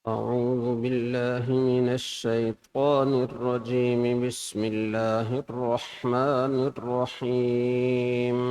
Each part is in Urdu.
أعوذ بالله من الشيطان الرجيم. بسم الله الرحمن الرحيم.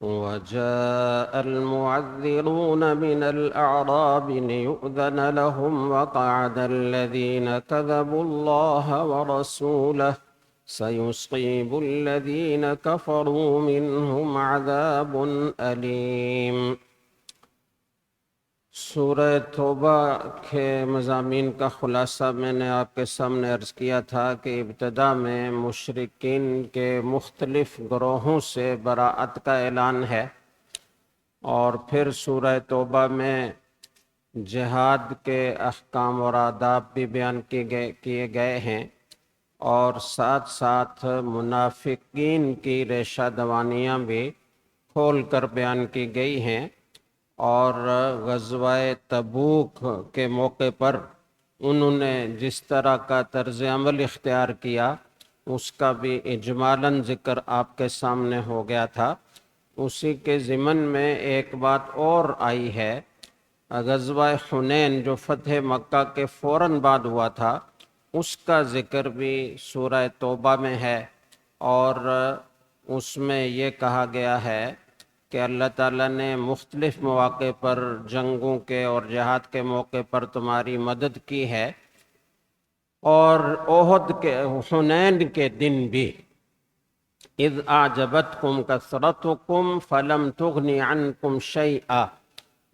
وجاء المعذرون من الأعراب ليؤذن لهم وقعد الذين كذبوا الله ورسوله سيصيب الذين كفروا منهم عذاب أليم۔ سورہ توبہ کے مضامین کا خلاصہ میں نے آپ کے سامنے عرض کیا تھا کہ ابتدا میں مشرکین کے مختلف گروہوں سے براءت کا اعلان ہے، اور پھر سورہ توبہ میں جہاد کے احکام اور آداب بھی بیان کیے گئے ہیں، اور ساتھ ساتھ منافقین کی ریشہ دوانیاں بھی کھول کر بیان کی گئی ہیں، اور غزوہ تبوک کے موقع پر انہوں نے جس طرح کا طرز عمل اختیار کیا اس کا بھی اجمالاً ذکر آپ کے سامنے ہو گیا تھا۔ اسی کے ضمن میں ایک بات اور آئی ہے، غزوہ حنین جو فتح مکہ کے فوراً بعد ہوا تھا اس کا ذکر بھی سورہ توبہ میں ہے، اور اس میں یہ کہا گیا ہے کہ اللہ تعالیٰ نے مختلف مواقع پر جنگوں کے اور جہاد کے موقع پر تمہاری مدد کی ہے، اور احد کے حنین کے دن بھی اذ اعجبتکم کثرتکم فلم تغن عنکم شیئا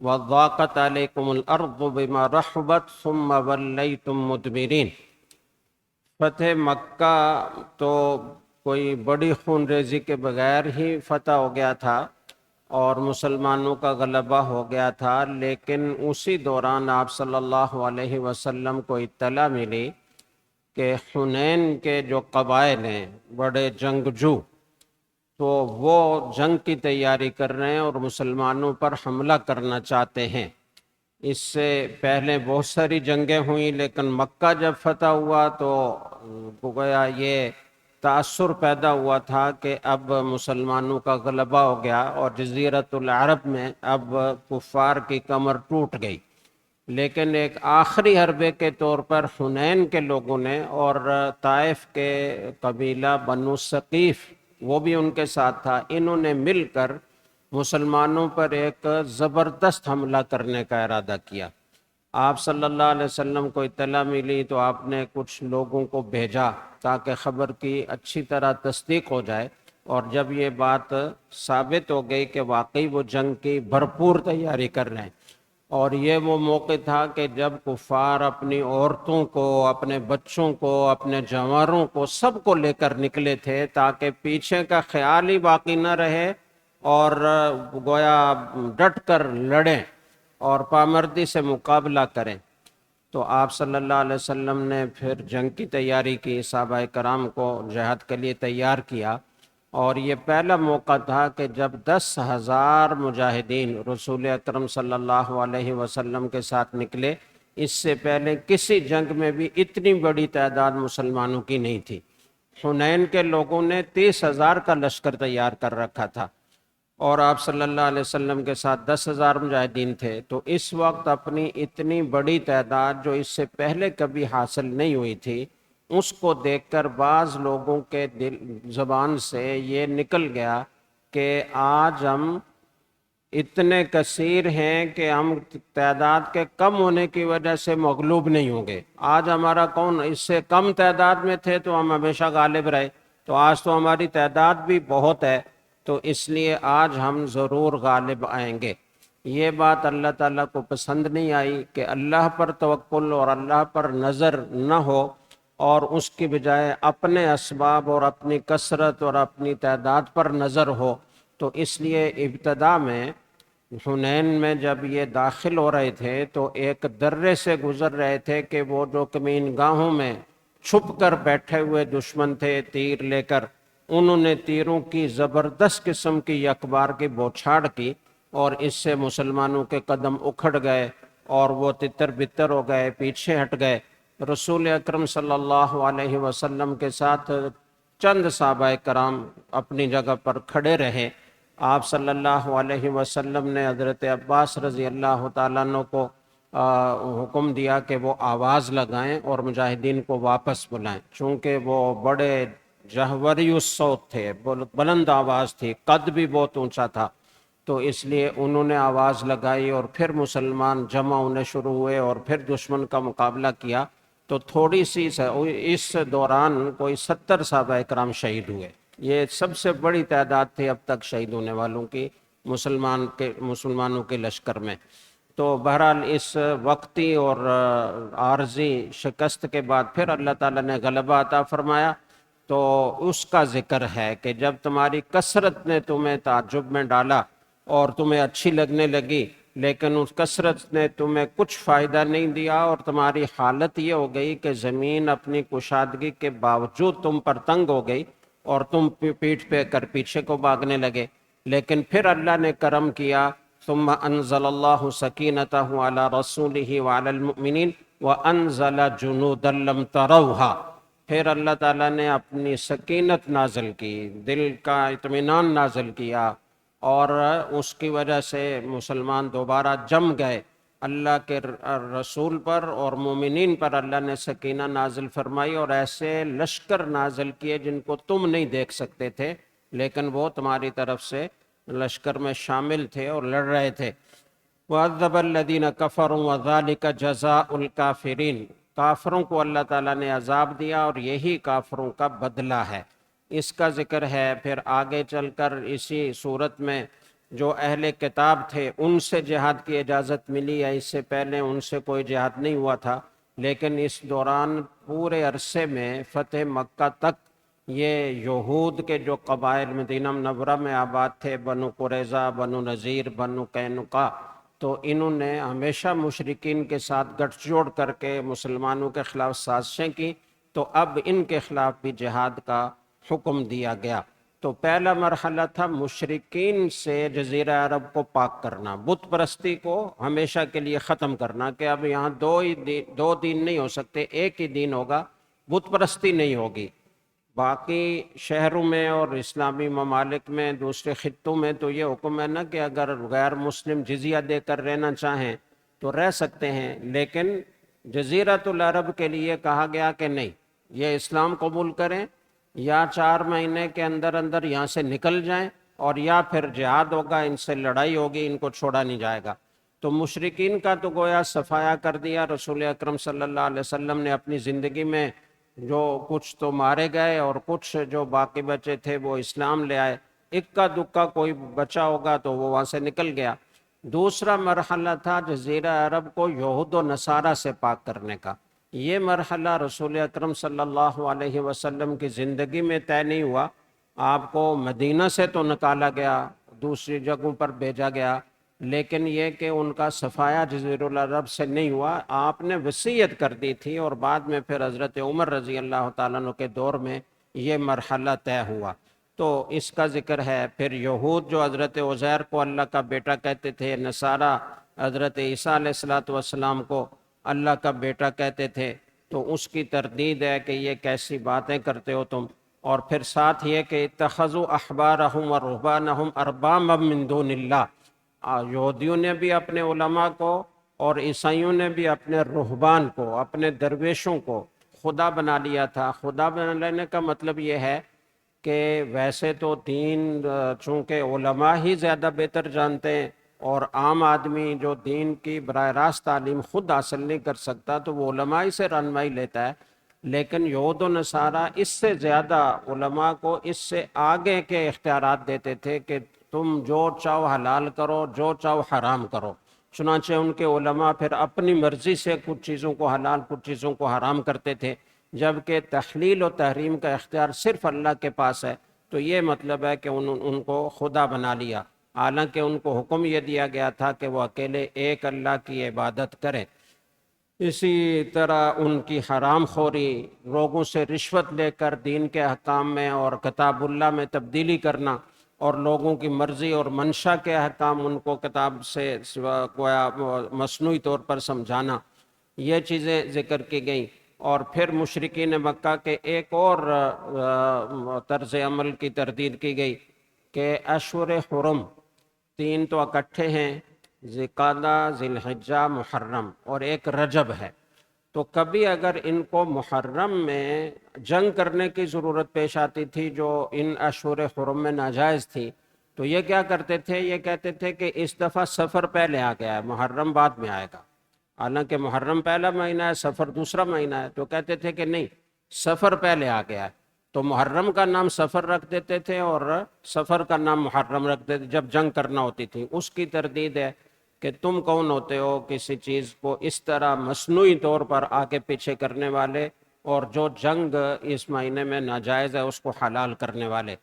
وضاقت علیکم الارض بما رحبت ثم ولیتم مدبرین۔ فتح مکہ تو کوئی بڑی خون ریزی کے بغیر ہی فتح ہو گیا تھا اور مسلمانوں کا غلبہ ہو گیا تھا، لیکن اسی دوران آپ صلی اللہ علیہ وسلم کو اطلاع ملی کہ حنین کے جو قبائل ہیں بڑے جنگجو، تو وہ جنگ کی تیاری کر رہے ہیں اور مسلمانوں پر حملہ کرنا چاہتے ہیں۔ اس سے پہلے بہت ساری جنگیں ہوئیں، لیکن مکہ جب فتح ہوا تو گویا یہ تاثر پیدا ہوا تھا کہ اب مسلمانوں کا غلبہ ہو گیا اور جزیرۃ العرب میں اب کفار کی کمر ٹوٹ گئی۔ لیکن ایک آخری حربے کے طور پر حنین کے لوگوں نے اور طائف کے قبیلہ بنو ثقیف وہ بھی ان کے ساتھ تھا، انہوں نے مل کر مسلمانوں پر ایک زبردست حملہ کرنے کا ارادہ کیا۔ آپ صلی اللہ علیہ وسلم کو اطلاع ملی تو آپ نے کچھ لوگوں کو بھیجا تاکہ خبر کی اچھی طرح تصدیق ہو جائے، اور جب یہ بات ثابت ہو گئی کہ واقعی وہ جنگ کی بھرپور تیاری کر رہے ہیں، اور یہ وہ موقع تھا کہ جب کفار اپنی عورتوں کو، اپنے بچوں کو، اپنے جوانوں کو سب کو لے کر نکلے تھے تاکہ پیچھے کا خیال ہی باقی نہ رہے، اور گویا ڈٹ کر لڑیں اور پامردی سے مقابلہ کریں۔ تو آپ صلی اللہ علیہ وسلم نے پھر جنگ کی تیاری کی، صحابہ کرام کو جہاد کے لیے تیار کیا، اور یہ پہلا موقع تھا کہ جب 10,000 مجاہدین رسول اکرم صلی اللہ علیہ وسلم کے ساتھ نکلے۔ اس سے پہلے کسی جنگ میں بھی اتنی بڑی تعداد مسلمانوں کی نہیں تھی۔ حنین کے لوگوں نے 30,000 کا لشکر تیار کر رکھا تھا، اور آپ صلی اللہ علیہ وسلم کے ساتھ 10,000 مجاہدین تھے، تو اس وقت اپنی اتنی بڑی تعداد جو اس سے پہلے کبھی حاصل نہیں ہوئی تھی، اس کو دیکھ کر بعض لوگوں کے زبان سے یہ نکل گیا کہ آج ہم اتنے کثیر ہیں کہ ہم تعداد کے کم ہونے کی وجہ سے مغلوب نہیں ہوں گے۔ آج ہمارا کون، اس سے کم تعداد میں تھے تو ہم ہمیشہ غالب رہے، تو آج تو ہماری تعداد بھی بہت ہے، تو اس لیے آج ہم ضرور غالب آئیں گے۔ یہ بات اللہ تعالیٰ کو پسند نہیں آئی کہ اللہ پر توکل اور اللہ پر نظر نہ ہو، اور اس کی بجائے اپنے اسباب اور اپنی کثرت اور اپنی تعداد پر نظر ہو۔ تو اس لیے ابتدا میں حنین میں جب یہ داخل ہو رہے تھے تو ایک درے سے گزر رہے تھے کہ وہ جو کمین گاہوں میں چھپ کر بیٹھے ہوئے دشمن تھے تیر لے کر، انہوں نے تیروں کی زبردست قسم کی یکبار کی بوچھاڑ کی، اور اس سے مسلمانوں کے قدم اکھڑ گئے اور وہ تتر بتر ہو گئے، پیچھے ہٹ گئے۔ رسول اکرم صلی اللہ علیہ وسلم کے ساتھ چند صحابہ کرام اپنی جگہ پر کھڑے رہے۔ آپ صلی اللہ علیہ وسلم نے حضرت عباس رضی اللہ تعالیٰ عنہ کو حکم دیا کہ وہ آواز لگائیں اور مجاہدین کو واپس بلائیں، چونکہ وہ بڑے جہوری الصوت تھے، بلند آواز تھی، قد بھی بہت اونچا تھا، تو اس لیے انہوں نے آواز لگائی اور پھر مسلمان جمع ہونے شروع ہوئے اور پھر دشمن کا مقابلہ کیا۔ تو تھوڑی سی اس دوران کوئی 70 صحابہ کرام شہید ہوئے۔ یہ سب سے بڑی تعداد تھی اب تک شہید ہونے والوں کی مسلمانوں کے لشکر میں۔ تو بہرحال اس وقتی اور عارضی شکست کے بعد پھر اللہ تعالیٰ نے غلبہ عطا فرمایا، تو اس کا ذکر ہے کہ جب تمہاری کثرت نے تمہیں تعجب میں ڈالا اور تمہیں اچھی لگنے لگی، لیکن اس کثرت نے تمہیں کچھ فائدہ نہیں دیا اور تمہاری حالت یہ ہو گئی کہ زمین اپنی کشادگی کے باوجود تم پر تنگ ہو گئی اور تم پیٹھ پہ کر پیچھے کو بھاگنے لگے۔ لیکن پھر اللہ نے کرم کیا، ثم انزل اللہ سکینتہ علی رسولہ وعلی المؤمنین وانزل جنودا لم تروہا، پھر اللہ تعالیٰ نے اپنی سکینت نازل کی، دل کا اطمینان نازل کیا، اور اس کی وجہ سے مسلمان دوبارہ جم گئے۔ اللہ کے رسول پر اور مومنین پر اللہ نے سکینہ نازل فرمائی اور ایسے لشکر نازل کیے جن کو تم نہیں دیکھ سکتے تھے، لیکن وہ تمہاری طرف سے لشکر میں شامل تھے اور لڑ رہے تھے۔ وَعَذَّبَ الَّذِينَ كَفَرُوا وَذَلِكَ جَزَاءُ الْكَافِرِينَ، کافروں کو اللہ تعالیٰ نے عذاب دیا اور یہی کافروں کا بدلہ ہے۔ اس کا ذکر ہے پھر آگے چل کر اسی صورت میں جو اہل کتاب تھے ان سے جہاد کی اجازت ملی، یا اس سے پہلے ان سے کوئی جہاد نہیں ہوا تھا، لیکن اس دوران پورے عرصے میں فتح مکہ تک یہ یہود کے جو قبائل مدینہ منورہ میں آباد تھے، بنو قریظہ، بنو نذیر، بنو قینقاع، تو انہوں نے ہمیشہ مشرکین کے ساتھ گٹھ جوڑ کر کے مسلمانوں کے خلاف سازشیں کی، تو اب ان کے خلاف بھی جہاد کا حکم دیا گیا۔ تو پہلا مرحلہ تھا مشرکین سے جزیرہ عرب کو پاک کرنا، بت پرستی کو ہمیشہ کے لیے ختم کرنا، کہ اب یہاں دو دین نہیں ہو سکتے، ایک ہی دین ہوگا، بت پرستی نہیں ہوگی۔ باقی شہروں میں اور اسلامی ممالک میں، دوسرے خطوں میں تو یہ حکم ہے نا کہ اگر غیر مسلم جزیہ دے کر رہنا چاہیں تو رہ سکتے ہیں، لیکن جزیرۃ العرب کے لیے کہا گیا کہ نہیں، یہ اسلام قبول کریں یا 4 مہینے کے اندر اندر یہاں سے نکل جائیں، اور یا پھر جہاد ہوگا، ان سے لڑائی ہوگی، ان کو چھوڑا نہیں جائے گا۔ تو مشرکین کا تو گویا صفایا کر دیا۔ رسول اکرم صلی اللہ علیہ وسلم نے اپنی زندگی میں جو کچھ تو مارے گئے اور کچھ جو باقی بچے تھے وہ اسلام لے آئے، اکا دکا کوئی بچا ہوگا تو وہ وہاں سے نکل گیا۔ دوسرا مرحلہ تھا جزیرہ عرب کو یہود و نصارہ سے پاک کرنے کا۔ یہ مرحلہ رسول اکرم صلی اللہ علیہ وسلم کی زندگی میں طے نہیں ہوا، آپ کو مدینہ سے تو نکالا گیا، دوسری جگہوں پر بھیجا گیا، لیکن یہ کہ ان کا صفایا جزیرہ العرب سے نہیں ہوا۔ آپ نے وصیت کر دی تھی اور بعد میں پھر حضرت عمر رضی اللہ تعالیٰ عنہ کے دور میں یہ مرحلہ طے ہوا۔ تو اس کا ذکر ہے۔ پھر یہود جو حضرت عزیر کو اللہ کا بیٹا کہتے تھے، نصارہ حضرت عیسیٰ علیہ السلام کو اللہ کا بیٹا کہتے تھے، تو اس کی تردید ہے کہ یہ کیسی باتیں کرتے ہو تم۔ اور پھر ساتھ یہ کہ اتخذوا احبارہم ورہبانہم اربابا من دون اللہ، یہودیوں نے بھی اپنے علماء کو اور عیسائیوں نے بھی اپنے رہبان کو، اپنے درویشوں کو خدا بنا لیا تھا۔ خدا بنا لینے کا مطلب یہ ہے کہ ویسے تو دین چونکہ علماء ہی زیادہ بہتر جانتے ہیں، اور عام آدمی جو دین کی براہ راست تعلیم خود حاصل نہیں کر سکتا تو وہ علماء ہی سے رہنمائی لیتا ہے، لیکن یہود و نصارہ اس سے زیادہ علماء کو اس سے آگے کے اختیارات دیتے تھے کہ تم جو چاہو حلال کرو، جو چاہو حرام کرو۔ چنانچہ ان کے علماء پھر اپنی مرضی سے کچھ چیزوں کو حلال، کچھ چیزوں کو حرام کرتے تھے، جبکہ تحلیل و تحریم کا اختیار صرف اللہ کے پاس ہے۔ تو یہ مطلب ہے کہ ان کو خدا بنا لیا، حالانکہ ان کو حکم یہ دیا گیا تھا کہ وہ اکیلے ایک اللہ کی عبادت کریں۔ اسی طرح ان کی حرام خوری، لوگوں سے رشوت لے کر دین کے احکام میں اور کتاب اللہ میں تبدیلی کرنا، اور لوگوں کی مرضی اور منشا کے احکام ان کو کتاب سے مصنوعی طور پر سمجھانا، یہ چیزیں ذکر کی گئیں۔ اور پھر مشرکین مکہ کے ایک اور طرز عمل کی تردید کی گئی کہ اشہر حرم 3 تو اکٹھے ہیں، ذوالقعدہ، ذی الحجہ، محرم، اور ایک رجب ہے۔ تو کبھی اگر ان کو محرم میں جنگ کرنے کی ضرورت پیش آتی تھی جو ان اشہر حرم میں ناجائز تھی، تو یہ کیا کرتے تھے، یہ کہتے تھے کہ اس دفعہ سفر پہلے آ گیا ہے، محرم بعد میں آئے گا۔ حالانکہ محرم پہلا مہینہ ہے، سفر دوسرا مہینہ ہے، تو کہتے تھے کہ نہیں، سفر پہلے آ گیا ہے، تو محرم کا نام سفر رکھ دیتے تھے اور سفر کا نام محرم رکھ دیتے جب جنگ کرنا ہوتی تھی۔ اس کی تردید ہے کہ تم کون ہوتے ہو کسی چیز کو اس طرح مصنوعی طور پر آگے پیچھے کرنے والے، اور جو جنگ اس مہینے میں ناجائز ہے اس کو حلال کرنے والے۔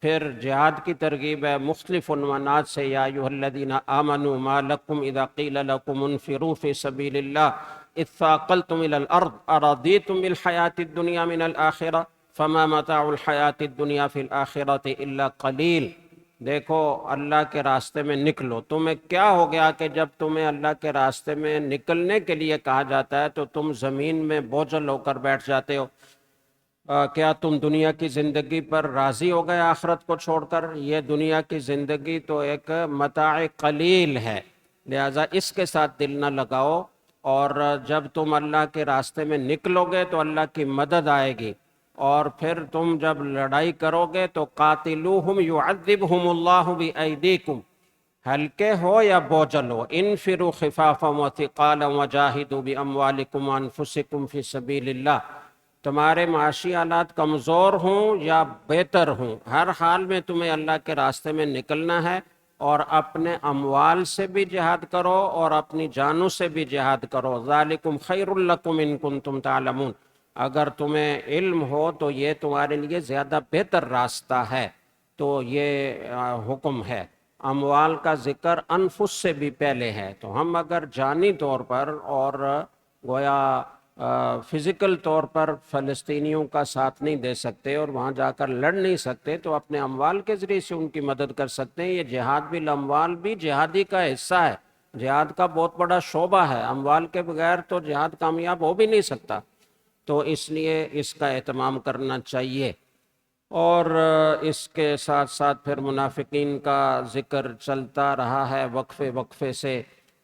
پھر جہاد کی ترغیب ہے مختلف عنوانات سے، یا ایھا الذین آمنوا ما لکم اذا قیل لکم انفروا فی سبیل اللہ اذ ثاقلتم الی الارض ارضیتم بالحیاۃ الدنیا من الآخرہ فما متاع الحیاۃ الدنیا فی الآخرۃ الا قلیل۔ دیکھو اللہ کے راستے میں نکلو، تمہیں کیا ہو گیا کہ جب تمہیں اللہ کے راستے میں نکلنے کے لیے کہا جاتا ہے تو تم زمین میں بوجھل ہو کر بیٹھ جاتے ہو؟ کیا تم دنیا کی زندگی پر راضی ہو گئے آخرت کو چھوڑ کر؟ یہ دنیا کی زندگی تو ایک متاع قلیل ہے، لہذا اس کے ساتھ دل نہ لگاؤ، اور جب تم اللہ کے راستے میں نکلو گے تو اللہ کی مدد آئے گی، اور پھر تم جب لڑائی کرو گے تو قاتلوہم یعذبہم اللہ بایدیکم، ہلکے ہو یا بوجھل ہو، انفروا خفافا وثقالا وجاہدوا باموالکم وانفسکم فی سبیل اللہ، تمہارے معاشی حالات کمزور ہوں یا بہتر ہوں، ہر حال میں تمہیں اللہ کے راستے میں نکلنا ہے، اور اپنے اموال سے بھی جہاد کرو اور اپنی جانوں سے بھی جہاد کرو۔ ذالکم خیر لکم ان کنتم تعلمون، اگر تمہیں علم ہو تو یہ تمہارے لیے زیادہ بہتر راستہ ہے۔ تو یہ حکم ہے۔ اموال کا ذکر انفس سے بھی پہلے ہے، تو ہم اگر جانی طور پر اور گویا فزیکل طور پر فلسطینیوں کا ساتھ نہیں دے سکتے اور وہاں جا کر لڑ نہیں سکتے، تو اپنے اموال کے ذریعے سے ان کی مدد کر سکتے ہیں۔ یہ جہاد بالاموال بھی جہادی کا حصہ ہے، جہاد کا بہت بڑا شعبہ ہے، اموال کے بغیر تو جہاد کامیاب ہو بھی نہیں سکتا، تو اس لیے اس کا اہتمام کرنا چاہیے۔ اور اس کے ساتھ ساتھ پھر منافقین کا ذکر چلتا رہا ہے وقفے وقفے سے،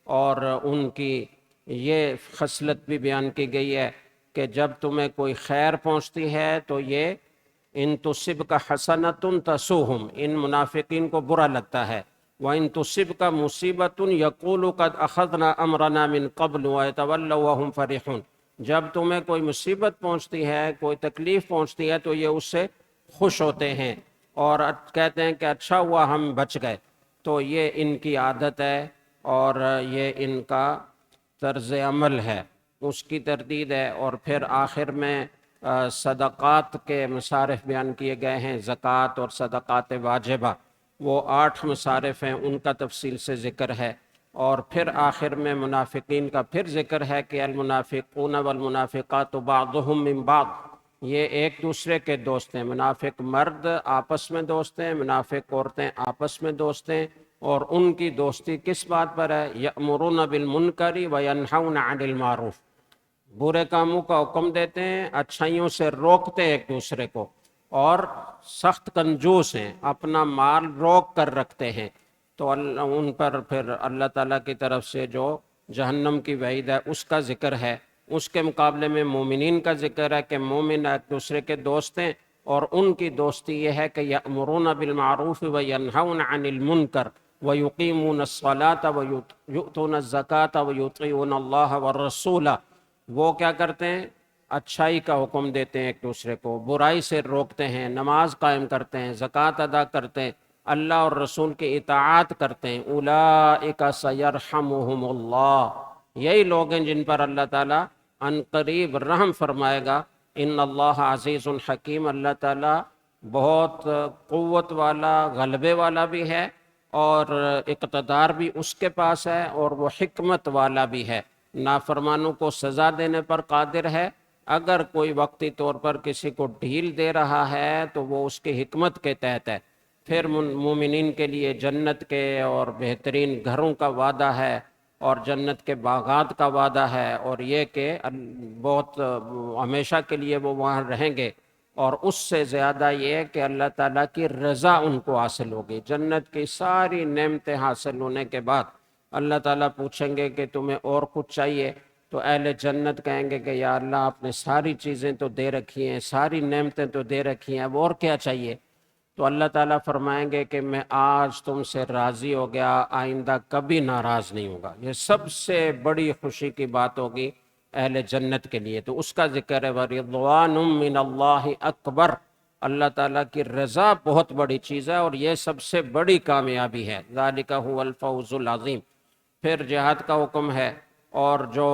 اور ان کی یہ خصلت بھی بیان کی گئی ہے کہ جب تمہیں کوئی خیر پہنچتی ہے تو یہ ان تصبک حسنۃ تسؤہم، ان منافقین کو برا لگتا ہے، وَإِن تُصِبْكَ مُصِيبَةٌ يَقُولُ قَدْ أَخَذْنَا أَمْرَنَا مِنْ قَبْلُ وَيَتَوَلَّوْا وَهُمْ فَرِحُونَ، جب تمہیں کوئی مصیبت پہنچتی ہے، کوئی تکلیف پہنچتی ہے تو یہ اس سے خوش ہوتے ہیں اور کہتے ہیں کہ اچھا ہوا ہم بچ گئے۔ تو یہ ان کی عادت ہے اور یہ ان کا طرز عمل ہے، اس کی تردید ہے۔ اور پھر آخر میں صدقات کے مصارف بیان کیے گئے ہیں، زکوٰۃ اور صدقات واجبہ، وہ 8 مصارف ہیں، ان کا تفصیل سے ذکر ہے۔ اور پھر آخر میں منافقین کا پھر ذکر ہے کہ المنافقون والمنافقات بعضهم من بعض، یہ ایک دوسرے کے دوست ہیں، منافق مرد آپس میں دوست ہیں، منافق عورتیں آپس میں دوست ہیں، اور ان کی دوستی کس بات پر ہے؟ یأمرون بالمنکر وینہون عن المعروف، برے کاموں کا حکم دیتے ہیں، اچھائیوں سے روکتے ہیں ایک دوسرے کو، اور سخت کنجوس ہیں، اپنا مال روک کر رکھتے ہیں۔ تو ان پر پھر اللہ تعالیٰ کی طرف سے جو جہنم کی وعید ہے اس کا ذکر ہے۔ اس کے مقابلے میں مومنین کا ذکر ہے کہ مومن ایک دوسرے کے دوست ہیں، اور ان کی دوستی یہ ہے کہ یأمرون بالمعروف وینہون عن المنکر ویقیمون الصلاة ویؤتون الزکاة ویطیعون اللہ والرسول، وہ کیا کرتے ہیں؟ اچھائی کا حکم دیتے ہیں ایک دوسرے کو، برائی سے روکتے ہیں، نماز قائم کرتے ہیں، زکوٰۃ ادا کرتے ہیں، اللہ اور رسول کی اطاعت کرتے ہیں۔ اولئک سیرحمہم اللہ، یہی لوگ ہیں جن پر اللہ تعالیٰ ان قریب رحم فرمائے گا۔ ان اللہ عزیز الحکیم، اللہ تعالیٰ بہت قوت والا، غلبے والا بھی ہے، اور اقتدار بھی اس کے پاس ہے، اور وہ حکمت والا بھی ہے، نافرمانوں کو سزا دینے پر قادر ہے۔ اگر کوئی وقتی طور پر کسی کو ڈھیل دے رہا ہے تو وہ اس کی حکمت کے تحت ہے۔ پھر مومنین کے لیے جنت کے اور بہترین گھروں کا وعدہ ہے، اور جنت کے باغات کا وعدہ ہے، اور یہ کہ بہت ہمیشہ کے لیے وہ وہاں رہیں گے، اور اس سے زیادہ یہ ہے کہ اللہ تعالیٰ کی رضا ان کو حاصل ہوگی۔ جنت کی ساری نعمتیں حاصل ہونے کے بعد اللہ تعالیٰ پوچھیں گے کہ تمہیں اور کچھ چاہیے؟ تو اہل جنت کہیں گے کہ یا اللہ آپ نے ساری چیزیں تو دے رکھی ہیں، ساری نعمتیں تو دے رکھی ہیں، اب اور کیا چاہیے؟ تو اللہ تعالیٰ فرمائیں گے کہ میں آج تم سے راضی ہو گیا، آئندہ کبھی ناراض نہیں ہوگا۔ یہ سب سے بڑی خوشی کی بات ہوگی اہل جنت کے لیے۔ تو اس کا ذکر ہے وَرِضْوَانٌ مِّنَ اللَّهِ اکبر، اللہ تعالیٰ کی رضا بہت بڑی چیز ہے، اور یہ سب سے بڑی کامیابی ہے۔ ذَلِكَ هُوَ الْفَوْزُ الْعَظِيمُ۔ پھر جہاد کا حکم ہے، اور جو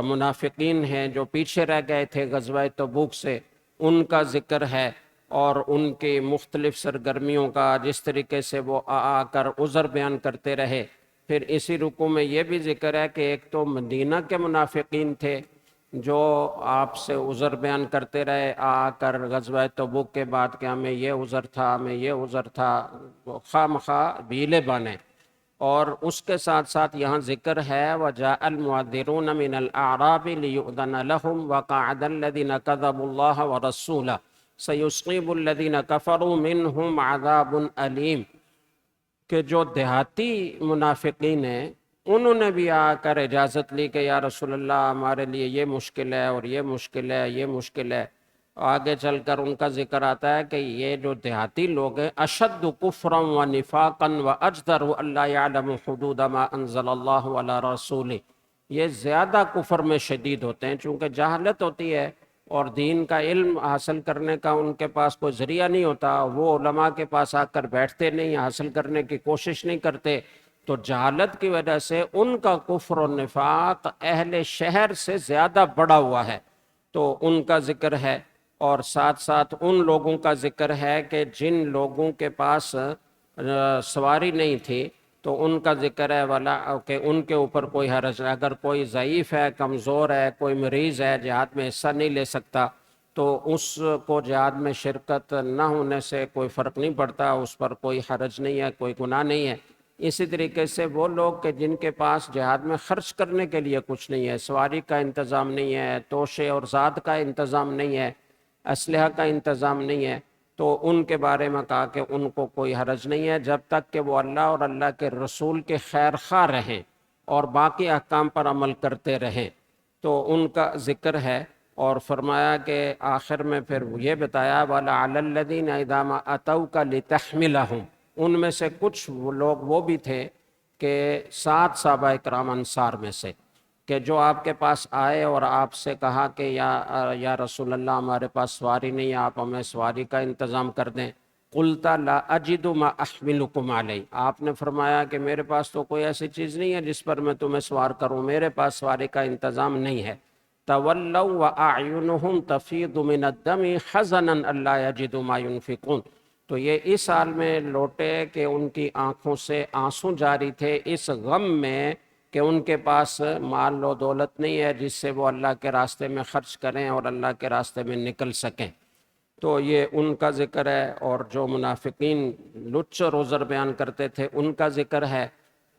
منافقین ہیں جو پیچھے رہ گئے تھے غزوہ تبوک سے، ان کا ذکر ہے، اور ان کی مختلف سرگرمیوں کا، جس طریقے سے وہ آ کر عذر بیان کرتے رہے۔ پھر اسی رکوع میں یہ بھی ذکر ہے کہ ایک تو مدینہ کے منافقین تھے جو آپ سے عذر بیان کرتے رہے آ کر غزوہ تبوک کے بعد کہ ہمیں یہ عذر تھا، ہمیں یہ عذر تھا، خواہ مخواہ بھیلے بانے۔ اور اس کے ساتھ ساتھ یہاں ذکر ہے وَجَاءَ الْمُعَذِّرُونَ مِنَ الْأَعْرَابِ لِيُؤْذَنَ لَهُمْ وَقَعَدَ الَّذِينَ كَذَبُوا اللَّهَ وَرَسُولَهُ سَيُصِيبُ الَّذِينَ كَفَرُوا مِنْهُمْ عَذَابٌ أَلِيمٌ، کہ جو دیہاتی منافقین ہیں انہوں نے بھی آ کر اجازت لی کہ یا رسول اللہ ہمارے لیے یہ مشکل ہے، اور یہ مشکل ہے، یہ مشکل ہے۔ آگے چل کر ان کا ذکر آتا ہے کہ یہ جو دیہاتی لوگ ہیں اشد کفرا و نفاقا و اجدر اللہ یعلم حدود ما انزل اللہ علی رسولہ، یہ زیادہ کفر میں شدید ہوتے ہیں، چونکہ جہالت ہوتی ہے اور دین کا علم حاصل کرنے کا ان کے پاس کوئی ذریعہ نہیں ہوتا، وہ علماء کے پاس آ کر بیٹھتے نہیں، حاصل کرنے کی کوشش نہیں کرتے، تو جہالت کی وجہ سے ان کا کفر و نفاق اہل شہر سے زیادہ بڑا ہوا ہے۔ تو ان کا ذکر ہے، اور ساتھ ساتھ ان لوگوں کا ذکر ہے کہ جن لوگوں کے پاس سواری نہیں تھی، تو ان کا ذکر ہے والا کہ ان کے اوپر کوئی حرج ہے، اگر کوئی ضعیف ہے، کمزور ہے، کوئی مریض ہے، جہاد میں حصہ نہیں لے سکتا، تو اس کو جہاد میں شرکت نہ ہونے سے کوئی فرق نہیں پڑتا، اس پر کوئی حرج نہیں ہے، کوئی گناہ نہیں ہے۔ اسی طریقے سے وہ لوگ کہ جن کے پاس جہاد میں خرچ کرنے کے لیے کچھ نہیں ہے، سواری کا انتظام نہیں ہے، توشے اور زاد کا انتظام نہیں ہے، اسلحہ کا انتظام نہیں ہے، تو ان کے بارے میں کہا کہ ان کو کوئی حرج نہیں ہے جب تک کہ وہ اللہ اور اللہ کے رسول کے خیر خواہ رہیں اور باقی احکام پر عمل کرتے رہیں، تو ان کا ذکر ہے۔ اور فرمایا کہ آخر میں پھر یہ بتایا وَلَعَلَى الَّذِينَ إِذَا مَا أَتَوْكَ لِتَحْمِلَهُمْ، ان میں سے کچھ لوگ وہ بھی تھے کہ 7 صحابہ کرام انصار میں سے، کہ جو آپ کے پاس آئے اور آپ سے کہا کہ یا رسول اللہ ہمارے پاس سواری نہیں ہے، آپ ہمیں سواری کا انتظام کر دیں۔ قُلْتَ لَا أَجِدُ مَا أَحْمِلُكُمْ عَلَيْهِ، آپ نے فرمایا کہ میرے پاس تو کوئی ایسی چیز نہیں ہے جس پر میں تمہیں سوار کروں، میرے پاس سواری کا انتظام نہیں ہے۔ تَوَلَّوْا وَأَعْيُنُهُمْ تَفِيضُ مِنَ الدَّمِ حَزَنًا أَلَّا يَجِدُوا مَا يُنْفِقُونَ، تو یہ اس حال میں لوٹے کہ ان کی آنکھوں سے آنسو جاری تھے اس غم میں کہ ان کے پاس مال و دولت نہیں ہے جس سے وہ اللہ کے راستے میں خرچ کریں اور اللہ کے راستے میں نکل سکیں۔ تو یہ ان کا ذکر ہے، اور جو منافقین لچ اور عذر بیان کرتے تھے ان کا ذکر ہے۔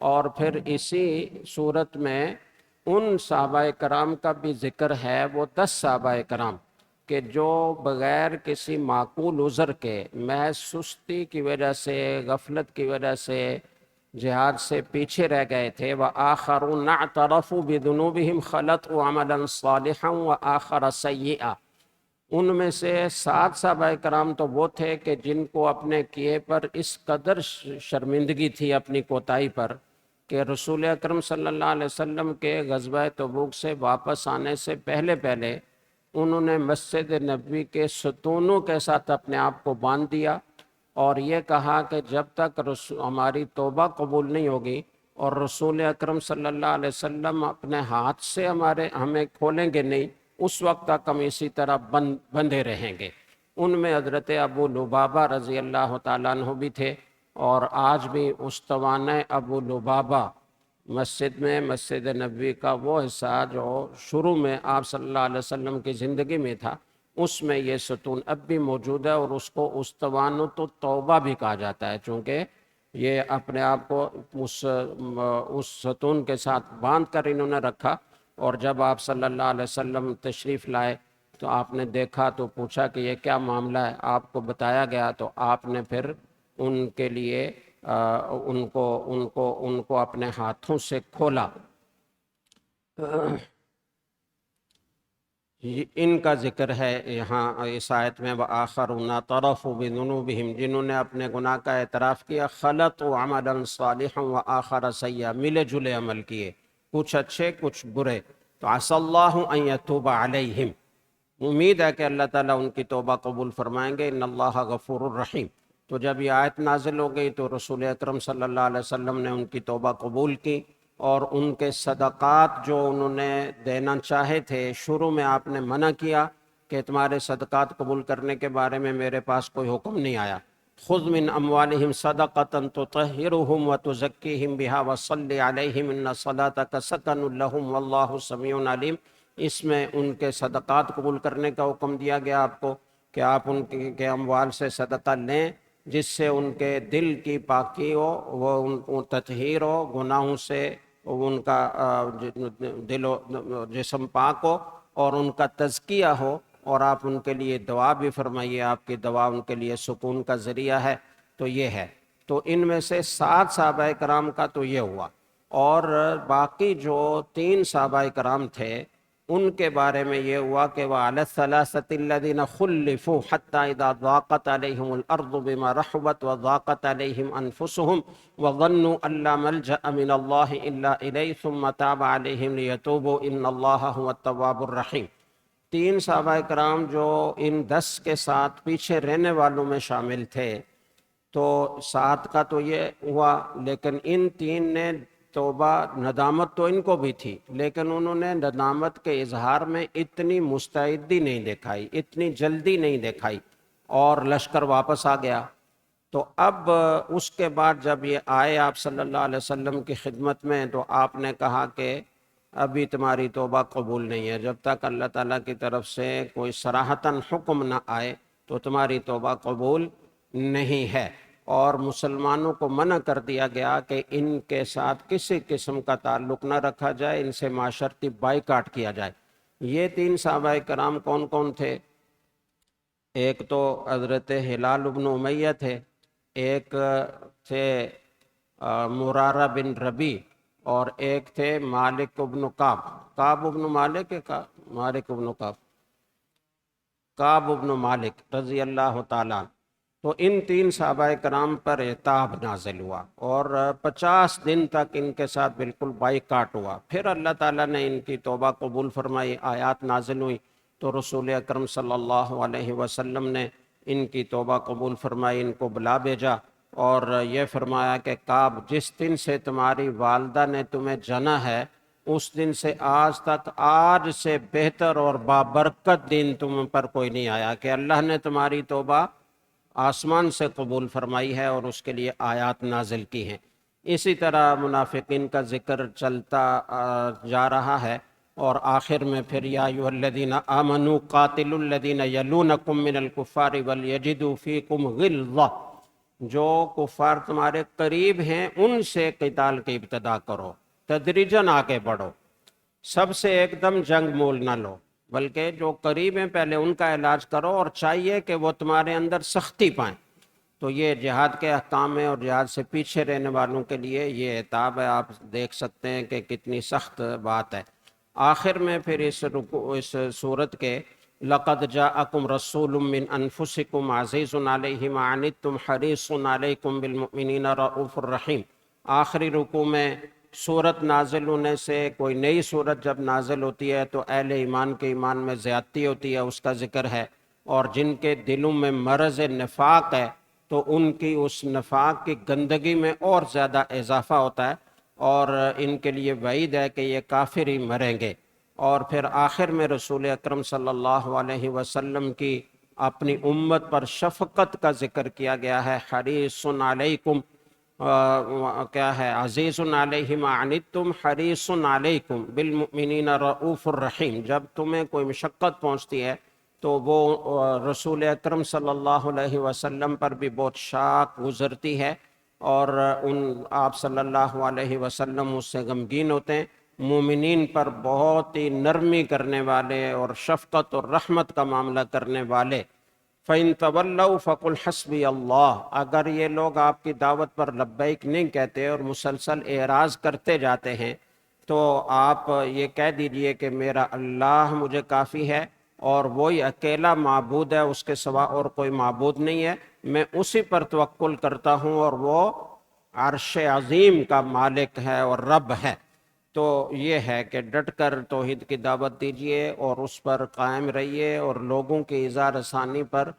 اور پھر اسی صورت میں ان صحابہ کرام کا بھی ذکر ہے، وہ 10 صحابہ کرام کہ جو بغیر کسی معقول عذر کے، محض سستی کی وجہ سے، غفلت کی وجہ سے جہاد سے پیچھے رہ گئے تھے۔ وَآخَرُونَ اعْتَرَفُوا بِذُنُوبِهِمْ خَلَطْءُ عَمَلًا صَالِحًا وَآخَرَ سَيِّئًا، ان میں سے 7 صحابہ کرام تو وہ تھے کہ جن کو اپنے کیے پر اس قدر شرمندگی تھی اپنی کوتاہی پر کہ رسول اکرم صلی اللہ علیہ وسلم کے غزوہ تبوک سے واپس آنے سے پہلے انہوں نے مسجد نبوی کے ستونوں کے ساتھ اپنے آپ کو باندھ دیا، اور یہ کہا کہ جب تک ہماری توبہ قبول نہیں ہوگی اور رسول اکرم صلی اللہ علیہ وسلم اپنے ہاتھ سے ہمیں کھولیں گے نہیں، اس وقت تک ہم اسی طرح بندھے رہیں گے۔ ان میں حضرت ابو لبابہ رضی اللہ تعالیٰ عنہ بھی تھے، اور آج بھی استوانہ ابو لبابہ مسجد نبوی کا وہ حصہ جو شروع میں آپ صلی اللہ علیہ وسلم کی زندگی میں تھا، اس میں یہ ستون اب بھی موجود ہے، اور اس کو استوانۃ التوبہ بھی کہا جاتا ہے، چونکہ یہ اپنے آپ کو اس ستون کے ساتھ باندھ کر انہوں نے رکھا، اور جب آپ صلی اللہ علیہ وسلم تشریف لائے تو آپ نے دیکھا تو پوچھا کہ یہ کیا معاملہ ہے، آپ کو بتایا گیا تو آپ نے پھر ان کے لیے ان کو اپنے ہاتھوں سے کھولا۔ ان کا ذکر ہے یہاں اس آیت میں، وآخرون اعترفوا بذنوبہم، جنہوں نے اپنے گناہ کا اعتراف کیا، خلطوا عملا صالحا وآخر سیئا، ملے جلے عمل کیے، کچھ اچھے کچھ برے، تو عسى اللہ ان یتوب علیہم، امید ہے کہ اللہ تعالیٰ ان کی توبہ قبول فرمائیں گے، ان اللہ غفور الرحیم۔ تو جب یہ آیت نازل ہو گئی تو رسول اکرم صلی اللہ علیہ وسلم نے ان کی توبہ قبول کی، اور ان کے صدقات جو انہوں نے دینا چاہے تھے، شروع میں آپ نے منع کیا کہ تمہارے صدقات قبول کرنے کے بارے میں میرے پاس کوئی حکم نہیں آیا، خذ من اموالہم صدقۃ تطہرہم وتزکیہم بہا وصلی علیہم ان صلاتک سکن لہم واللہ سمیع علیم۔ اس میں ان کے صدقات قبول کرنے کا حکم دیا گیا آپ کو کہ آپ ان کے اموال سے صدقہ لیں، جس سے ان کے دل کی پاکی ہو، وہ ان تطہیر ہو، گناہوں سے ان کا دل و جسم پاک ہو، اور ان کا تزکیہ ہو، اور آپ ان کے لیے دعا بھی فرمائیے، آپ کی دعا ان کے لیے سکون کا ذریعہ ہے۔ تو یہ ہے، تو ان میں سے 7 صحابہ کرام کا تو یہ ہوا، اور باقی جو 3 صحابہ کرام تھے ان کے بارے میں یہ ہوا کہ وَعَلَى الثَّلَاثَةِ الَّذِينَ خُلِّفُوا حَتَّى إِذَا ضَاقَتْ عَلَيْهِمُ الْأَرْضُ بِمَا رَحُبَتْ وَضَاقَتْ عَلَيْهِمْ أَنفُسُهُمْ وَظَنُّوا أَن لَّا مَلْجَأَ مِنَ اللَّهِ إِلَّا إِلَيْهِ ثُمَّ تَابَ عَلَيْهِمْ لِيَتُوبُوا إِنَّ اللَّهَ هُوَ التَّوَّابُ الرَّحِيمُ۔ 3 صحابہ کرام جو ان 10 کے ساتھ پیچھے رہنے والوں میں شامل تھے، تو 7 کا تو یہ ہوا، لیکن ان 3 نے توبہ، ندامت تو ان کو بھی تھی، لیکن انہوں نے ندامت کے اظہار میں اتنی مستعدی نہیں دکھائی، اتنی جلدی نہیں دکھائی، اور لشکر واپس آ گیا۔ تو اب اس کے بعد جب یہ آئے آپ صلی اللہ علیہ وسلم کی خدمت میں، تو آپ نے کہا کہ ابھی تمہاری توبہ قبول نہیں ہے، جب تک اللہ تعالیٰ کی طرف سے کوئی صراحتاً حکم نہ آئے تو تمہاری توبہ قبول نہیں ہے، اور مسلمانوں کو منع کر دیا گیا کہ ان کے ساتھ کسی قسم کا تعلق نہ رکھا جائے، ان سے معاشرتی بائیکاٹ کیا جائے۔ یہ 3 صحابہ کرام کون کون تھے؟ ایک تو حضرت ہلال بن امیہ تھے، ایک تھے مرارہ بن ربی، اور ایک تھے مالک بن کعب، کعب بن مالک مالک بن کعب، کعب بن مالک رضی اللہ تعالیٰ۔ تو ان 3 صحابہ کرام پر عتاب نازل ہوا، اور 50 دن تک ان کے ساتھ بالکل بائیکاٹ ہوا۔ پھر اللہ تعالیٰ نے ان کی توبہ قبول فرمائی، آیات نازل ہوئی، تو رسول اکرم صلی اللہ علیہ وسلم نے ان کی توبہ قبول فرمائی، ان کو بلا بھیجا، اور یہ فرمایا کہ کعب، جس دن سے تمہاری والدہ نے تمہیں جنا ہے، اس دن سے آج تک آج سے بہتر اور بابرکت دن تم پر کوئی نہیں آیا کہ اللہ نے تمہاری توبہ آسمان سے قبول فرمائی ہے اور اس کے لیے آیات نازل کی ہیں۔ اسی طرح منافقین کا ذکر چلتا جا رہا ہے، اور آخر میں پھر یا ایھا الذین آمنوا قاتلوا الذین یلونکم من الکفار ولیجدوا فیکم غلظہ، جو کفار تمہارے قریب ہیں ان سے قتال کی ابتدا کرو، تدریجاً آگے بڑھو، سب سے ایک دم جنگ مول نہ لو، بلکہ جو قریب ہیں پہلے ان کا علاج کرو، اور چاہیے کہ وہ تمہارے اندر سختی پائیں۔ تو یہ جہاد کے احکام ہیں، اور جہاد سے پیچھے رہنے والوں کے لیے یہ عتاب ہے، آپ دیکھ سکتے ہیں کہ کتنی سخت بات ہے۔ آخر میں پھر اس صورت کے لَقَدْ جَاءَكُمْ رَسُولٌ مِّنْ أَنفُسِكُمْ عَزِيزٌ عَلَيْهِ مَا عَنِتُّمْ حَرِيصٌ عَلَيْكُمْ بِالْمُؤْمِنِينَ رَءُوفٌ الرَّحِيمٌ۔ آخری رکوع میں سورت نازل ہونے سے، کوئی نئی سورت جب نازل ہوتی ہے تو اہل ایمان کے ایمان میں زیادتی ہوتی ہے، اس کا ذکر ہے، اور جن کے دلوں میں مرض نفاق ہے تو ان کی اس نفاق کی گندگی میں اور زیادہ اضافہ ہوتا ہے، اور ان کے لیے وعید ہے کہ یہ کافر ہی مریں گے۔ اور پھر آخر میں رسول اکرم صلی اللہ علیہ وسلم کی اپنی امت پر شفقت کا ذکر کیا گیا ہے، حریص علیکم، کیا ہے، عزیز علیہ ما عنتم حریص علیکم بالمؤمنین رؤوف الرحیم۔ جب تمہیں کوئی مشقت پہنچتی ہے تو وہ رسول اکرم صلی اللہ علیہ وسلم پر بھی بہت شاق گزرتی ہے، اور آپ صلی اللہ علیہ وسلم اس سے غمگین ہوتے ہیں، مومنین پر بہت ہی نرمی کرنے والے اور شفقت اور رحمت کا معاملہ کرنے والے۔ فَإِن تَوَلَّوْا فَقُلْ حَسْبِيَ اللَّهُ، اگر یہ لوگ آپ کی دعوت پر لبیک نہیں کہتے اور مسلسل اعراض کرتے جاتے ہیں تو آپ یہ کہہ دیجئے کہ میرا اللہ مجھے کافی ہے، اور وہی اکیلا معبود ہے، اس کے سوا اور کوئی معبود نہیں ہے، میں اسی پر توکل کرتا ہوں، اور وہ عرش عظیم کا مالک ہے اور رب ہے۔ تو یہ ہے کہ ڈٹ کر توحید کی دعوت دیجئے اور اس پر قائم رہیے، اور لوگوں کی اظہار ثانی پر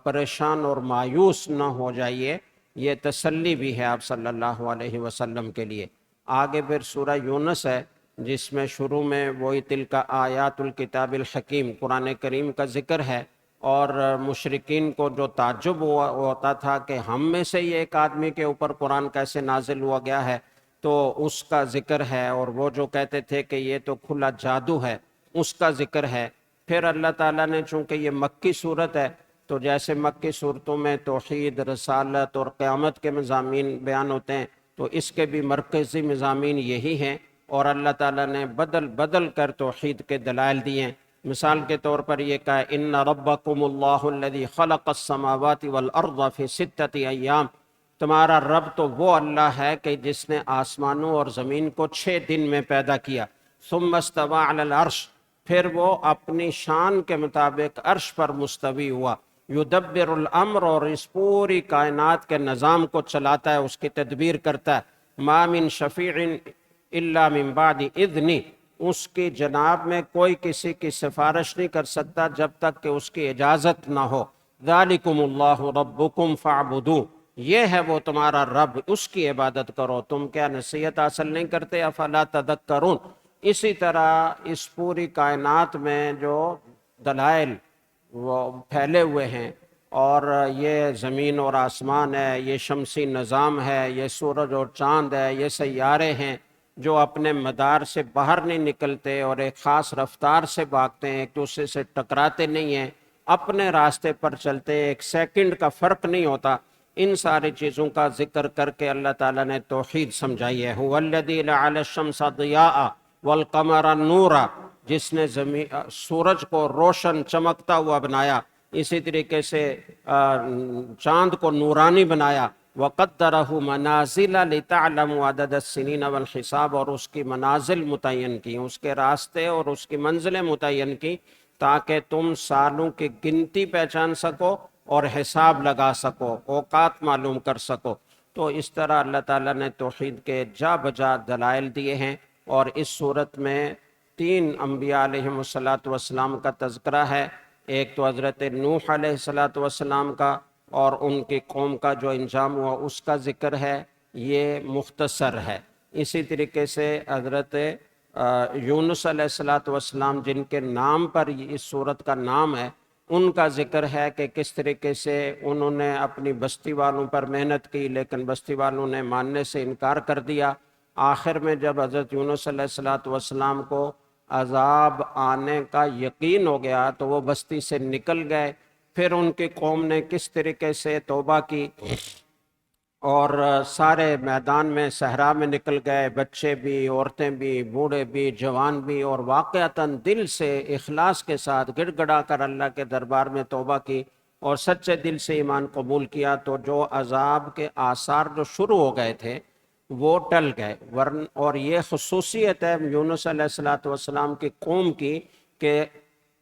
پریشان اور مایوس نہ ہو جائیے، یہ تسلی بھی ہے آپ صلی اللہ علیہ وسلم کے لیے۔ آگے پھر سورہ یونس ہے جس میں شروع میں وہی تلک آیات الکتاب الحکیم قرآن کریم کا ذکر ہے، اور مشرکین کو جو تعجب ہوتا تھا کہ ہم میں سے یہ ایک آدمی کے اوپر قرآن کیسے نازل ہوا گیا ہے، تو اس کا ذکر ہے، اور وہ جو کہتے تھے کہ یہ تو کھلا جادو ہے اس کا ذکر ہے۔ پھر اللہ تعالیٰ نے چونکہ یہ مکی صورت ہے تو جیسے مکی صورتوں میں توحید، رسالت اور قیامت کے مضامین بیان ہوتے ہیں، تو اس کے بھی مرکزی مضامین یہی ہیں، اور اللہ تعالیٰ نے بدل بدل کر توحید کے دلائل دیے ہیں۔ مثال کے طور پر یہ کہا ان ربکم اللہ الذی خلق السماوات والارض فی ستۃ ایام، تمہارا رب تو وہ اللہ ہے کہ جس نے آسمانوں اور زمین کو 6 دن میں پیدا کیا۔ ثم استوى علی العرش، پھر وہ اپنی شان کے مطابق عرش پر مستوی ہوا۔ یدبر الامر، اور اس پوری کائنات کے نظام کو چلاتا ہے، اس کی تدبیر کرتا ہے۔ ما من شفیع الا من بعد اذن، اس کی جناب میں کوئی کسی کی سفارش نہیں کر سکتا جب تک کہ اس کی اجازت نہ ہو۔ ذالکم اللہ ربکم فاعبدوہ، یہ ہے وہ تمہارا رب، اس کی عبادت کرو، تم کیا نصیحت حاصل نہیں کرتے؟ افلا تذکرون۔ اسی طرح اس پوری کائنات میں جو دلائل وہ پھیلے ہوئے ہیں، اور یہ زمین اور آسمان ہے، یہ شمسی نظام ہے، یہ سورج اور چاند ہے، یہ سیارے ہیں جو اپنے مدار سے باہر نہیں نکلتے اور ایک خاص رفتار سے بھاگتے ہیں، ایک دوسرے سے ٹکراتے نہیں ہیں، اپنے راستے پر چلتے، ایک سیکنڈ کا فرق نہیں ہوتا۔ ان ساری چیزوں کا ذکر کر کے اللہ تعالیٰ نے توحید سمجھائی ہے۔ هو الذی جعل الشمس ضیاء والقمر نورا، جس نے سورج کو روشن چمکتا ہوا بنایا، اسی طریقے سے چاند کو نورانی بنایا۔ وَقَدَّرَهُ مَنَازِلَ لِتَعْلَمُوا عَدَدَ السِّنِينَ وَالْحِسَابَ، اور اس کی منازل متعین کی، اس کے راستے اور اس کی منزلیں متعین کی، تاکہ تم سالوں کی گنتی پہچان سکو اور حساب لگا سکو، اوقات معلوم کر سکو۔ تو اس طرح اللہ تعالیٰ نے توحید کے جا بجا دلائل دیے ہیں، اور اس صورت میں 3 انبیاء علیہم السلام کا تذکرہ ہے۔ ایک تو حضرت نوح علیہ السلام کا اور ان کی قوم کا جو انجام ہوا اس کا ذکر ہے، یہ مختصر ہے۔ اسی طریقے سے حضرت یونس علیہ السلام جن کے نام پر اس صورت کا نام ہے، ان کا ذکر ہے کہ کس طریقے سے انہوں نے اپنی بستی والوں پر محنت کی، لیکن بستی والوں نے ماننے سے انکار کر دیا۔ آخر میں جب حضرت یونس علیہ السلام کو عذاب آنے کا یقین ہو گیا تو وہ بستی سے نکل گئے۔ پھر ان کی قوم نے کس طریقے سے توبہ کی، اور سارے میدان میں صحرا میں نکل گئے، بچے بھی، عورتیں بھی، بوڑھے بھی، جوان بھی، اور واقعتاً دل سے اخلاص کے ساتھ گڑ گڑا کر اللہ کے دربار میں توبہ کی اور سچے دل سے ایمان قبول کیا، تو جو عذاب کے آثار جو شروع ہو گئے تھے وہ ٹل گئے۔ اور یہ خصوصیت ہے یونس علیہ السلام کی قوم کی کہ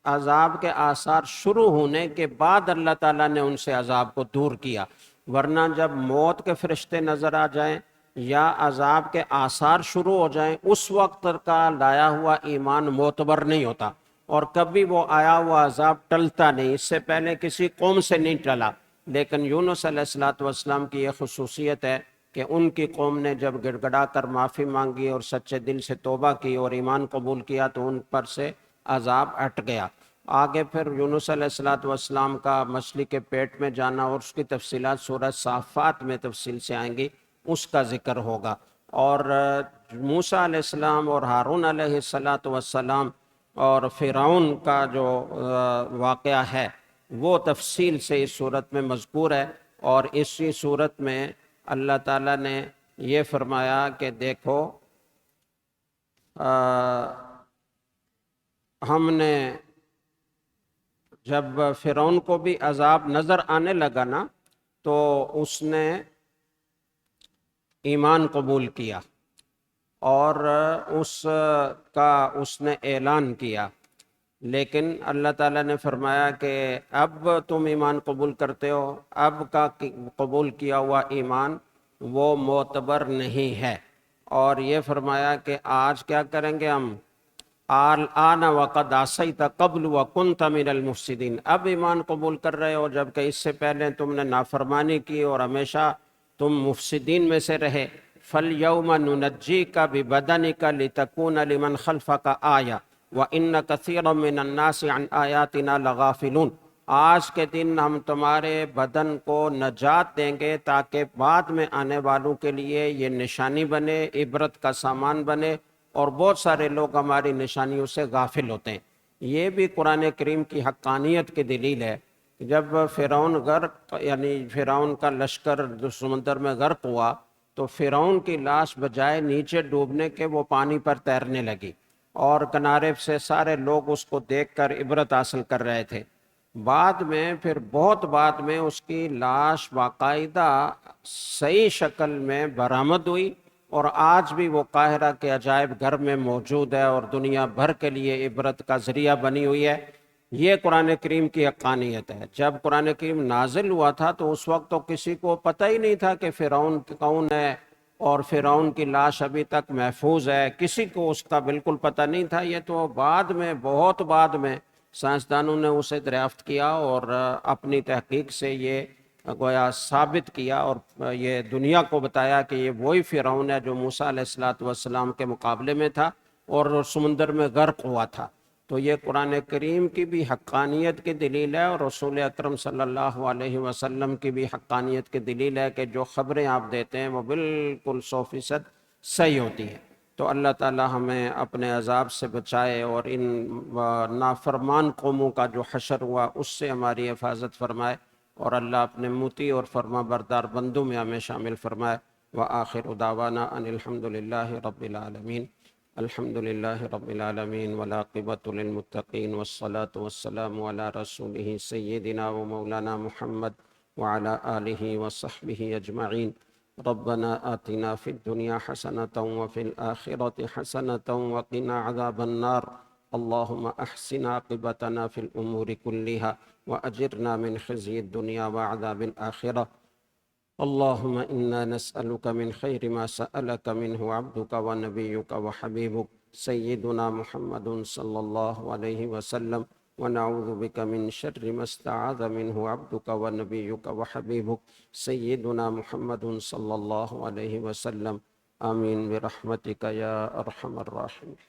عذاب کے آثار شروع ہونے کے بعد اللہ تعالیٰ نے ان سے عذاب کو دور کیا، ورنہ جب موت کے فرشتے نظر آ جائیں یا عذاب کے آثار شروع ہو جائیں، اس وقت کا لایا ہوا ایمان معتبر نہیں ہوتا، اور کبھی وہ آیا ہوا عذاب ٹلتا نہیں، اس سے پہلے کسی قوم سے نہیں ٹلا۔ لیکن یونس علیہ السلام کی یہ خصوصیت ہے کہ ان کی قوم نے جب گڑ گڑا کر معافی مانگی اور سچے دل سے توبہ کی اور ایمان قبول کیا تو ان پر سے عذاب ہٹ گیا۔ آگے پھر یونس علیہ السلام کا مچھلی کے پیٹ میں جانا اور اس کی تفصیلات سورہ صافات میں تفصیل سے آئیں گی، اس کا ذکر ہوگا۔ اور موسیٰ علیہ السلام اور ہارون علیہ السلام اور فرعون کا جو واقعہ ہے وہ تفصیل سے اس صورت میں مذکور ہے، اور اسی صورت میں اللہ تعالیٰ نے یہ فرمایا کہ دیکھو ہم نے جب فرعون کو بھی عذاب نظر آنے لگا نا تو اس نے ایمان قبول کیا اور اس نے اعلان کیا، لیکن اللہ تعالیٰ نے فرمایا کہ اب تم ایمان قبول کرتے ہو، اب کا قبول کیا ہوا ایمان وہ معتبر نہیں ہے، اور یہ فرمایا کہ آج کیا کریں گے ہم، الآن وقد عصیت قبل وکنت من المفسدین، اب ایمان قبول کر رہے ہو جبکہ اس سے پہلے تم نے نافرمانی کی اور ہمیشہ تم مفسدین میں سے رہے۔ فَالْيَوْمَ نُنَجِّيكَ بِبَدَنِكَ لِتَكُونَ لِمَنْ خَلْفَكَ آیَةً وَإِنَّ كَثِيرًا مِّنَ النَّاسِ عَنْ آیَاتِنَا لَغَافِلُونَ، آج کے دن ہم تمہارے بدن کو نجات دیں گے تاکہ بعد میں آنے والوں کے لیے یہ نشانی بنے، عبرت کا سامان بنے، اور بہت سارے لوگ ہماری نشانیوں سے غافل ہوتے ہیں۔ یہ بھی قرآن کریم کی حقانیت کی دلیل ہے۔ جب فرعون غرق یعنی فرعون کا لشکر جو سمندر میں غرق ہوا تو فرعون کی لاش بجائے نیچے ڈوبنے کے وہ پانی پر تیرنے لگی، اور کنارے سے سارے لوگ اس کو دیکھ کر عبرت حاصل کر رہے تھے۔ بعد میں پھر بہت بعد میں اس کی لاش باقاعدہ صحیح شکل میں برآمد ہوئی، اور آج بھی وہ قاہرہ کے عجائب گھر میں موجود ہے اور دنیا بھر کے لیے عبرت کا ذریعہ بنی ہوئی ہے۔ یہ قرآن کریم کی حقانیت ہے۔ جب قرآن کریم نازل ہوا تھا تو اس وقت تو کسی کو پتہ ہی نہیں تھا کہ فرعون کون ہے، اور فرعون کی لاش ابھی تک محفوظ ہے، کسی کو اس کا بالکل پتہ نہیں تھا۔ یہ تو بعد میں، بہت بعد میں سائنسدانوں نے اسے دریافت کیا اور اپنی تحقیق سے یہ گویا ثابت کیا اور یہ دنیا کو بتایا کہ یہ وہی فرعون ہے جو موسیٰ علیہ السلام کے مقابلے میں تھا اور سمندر میں غرق ہوا تھا۔ تو یہ قرآن کریم کی بھی حقانیت کی دلیل ہے، اور رسول اکرم صلی اللہ علیہ وسلم کی بھی حقانیت کی دلیل ہے کہ جو خبریں آپ دیتے ہیں وہ بالکل 100% صحیح ہوتی ہیں۔ تو اللہ تعالی ہمیں اپنے عذاب سے بچائے اور ان نافرمان قوموں کا جو حشر ہوا اس سے ہماری حفاظت فرمائے، اور اللہ اپنے مطیع اور فرما بردار بندوں میں ہمیں شامل فرمائے۔ وآخر دعوانا ان الحمد للہ رب العالمین۔ الحمد للہ رب العالمین والعاقبۃ للمتقین والصلاة والسلام علی رسولہ سیدنا و مولانا محمد وعلی آلہ وصحبہ اجمعین۔ ربنا آتنا فی الدنیا حسنة وفی الآخرة حسنة وقنا عذاب النار۔ اللہم احسن عاقبتنا فی الامور کلها وأجرنا من خزي الدنيا وعذاب الآخرة۔ اللهم إنا نسألك من خير ما سألك منه عبدك ونبيك وحبيبك سيدنا محمد صلى الله عليه وسلم، ونعوذ بك من شر ما استعاذ منه عبدك ونبيك وحبيبك سيدنا محمد صلى الله عليه وسلم۔ آمين برحمتك يا أرحم الراحمين۔